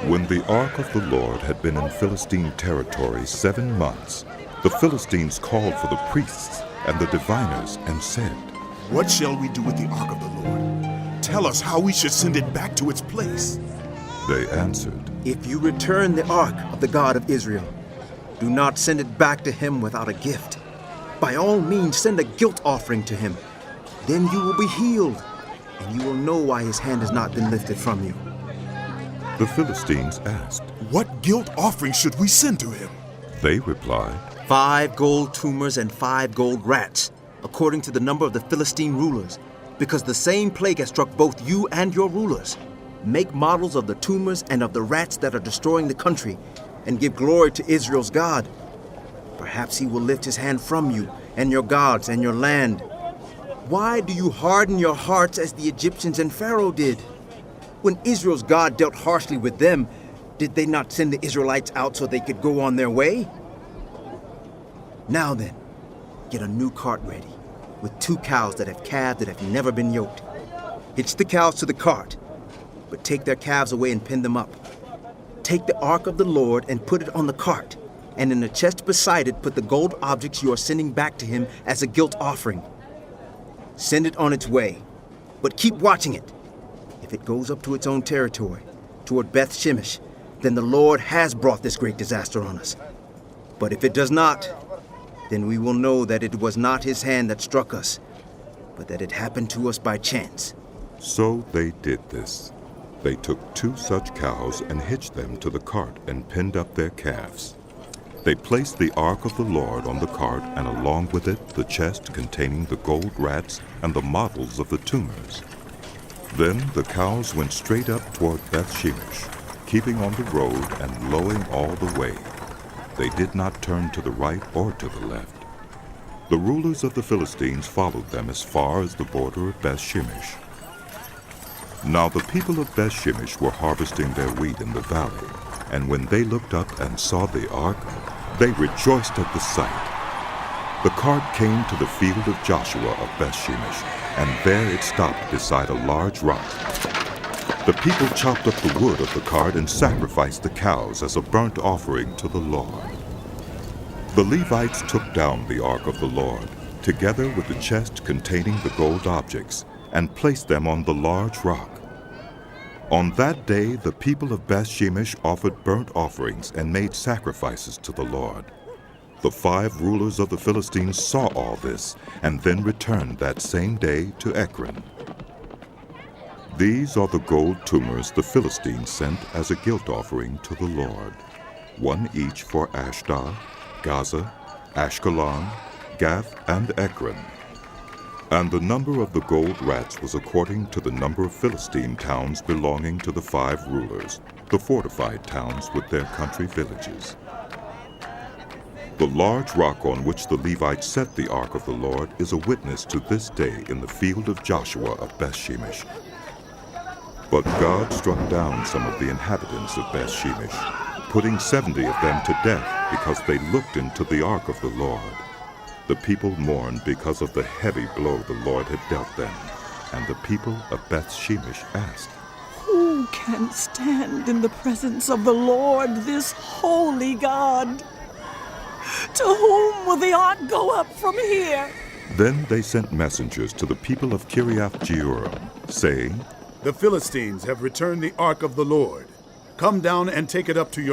When the ark of the Lord had been in Philistine territory 7 months, the Philistines called for the priests and the diviners and said, "What shall we do with the ark of the Lord? Tell us how we should send it back to its place." They answered, "If you return the ark of the God of Israel, do not send it back to him without a gift. By all means, send a guilt offering to him. Then you will be healed, and you will know why his hand has not been lifted from you." The Philistines asked. "What guilt offering should we send to him?" They replied, 5 gold tumors and 5 gold rats, according to the number of the Philistine rulers, because the same plague has struck both you and your rulers. Make models of the tumors and of the rats that are destroying the country, and give glory to Israel's God. Perhaps he will lift his hand from you and your gods and your land. Why do you harden your hearts as the Egyptians and Pharaoh did? When Israel's God dealt harshly with them, did they not send the Israelites out so they could go on their way? Now then, get a new cart ready, with 2 cows that have calved that have never been yoked. Hitch the cows to the cart, but take their calves away and pin them up. Take the ark of the Lord and put it on the cart, and in the chest beside it put the gold objects you are sending back to him as a guilt offering. Send it on its way, but keep watching it. If it goes up to its own territory, toward Beth Shemesh, then the Lord has brought this great disaster on us. But if it does not, then we will know that it was not his hand that struck us, but that it happened to us by chance." So they did this. They took 2 such cows and hitched them to the cart and pinned up their calves. They placed the ark of the Lord on the cart, and along with it the chest containing the gold rats and the models of the tumors. Then the cows went straight up toward Beth Shemesh, keeping on the road and lowing all the way. They did not turn to the right or to the left. The rulers of the Philistines followed them as far as the border of Beth Shemesh. Now the people of Beth Shemesh were harvesting their wheat in the valley, and when they looked up and saw the ark, they rejoiced at the sight. The cart came to the field of Joshua of Beth Shemesh, and there it stopped beside a large rock. The people chopped up the wood of the cart and sacrificed the cows as a burnt offering to the Lord. The Levites took down the ark of the Lord, together with the chest containing the gold objects, and placed them on the large rock. On that day the people of Beth Shemesh offered burnt offerings and made sacrifices to the Lord. The 5 rulers of the Philistines saw all this, and then returned that same day to Ekron. These are the gold tumors the Philistines sent as a guilt offering to the Lord, 1 each for Ashdod, Gaza, Ashkelon, Gath, and Ekron. And the number of the gold rats was according to the number of Philistine towns belonging to the 5 rulers, the fortified towns with their country villages. The large rock on which the Levites set the ark of the Lord is a witness to this day in the field of Joshua of Beth Shemesh. But God struck down some of the inhabitants of Beth Shemesh, putting 70 of them to death because they looked into the ark of the Lord. The people mourned because of the heavy blow the Lord had dealt them, and the people of Beth Shemesh asked, "Who can stand in the presence of the Lord, this holy God? To whom will the ark go up from here?" Then they sent messengers to the people of Kiriath-Jearim, saying, "The Philistines have returned the ark of the Lord. Come down and take it up to your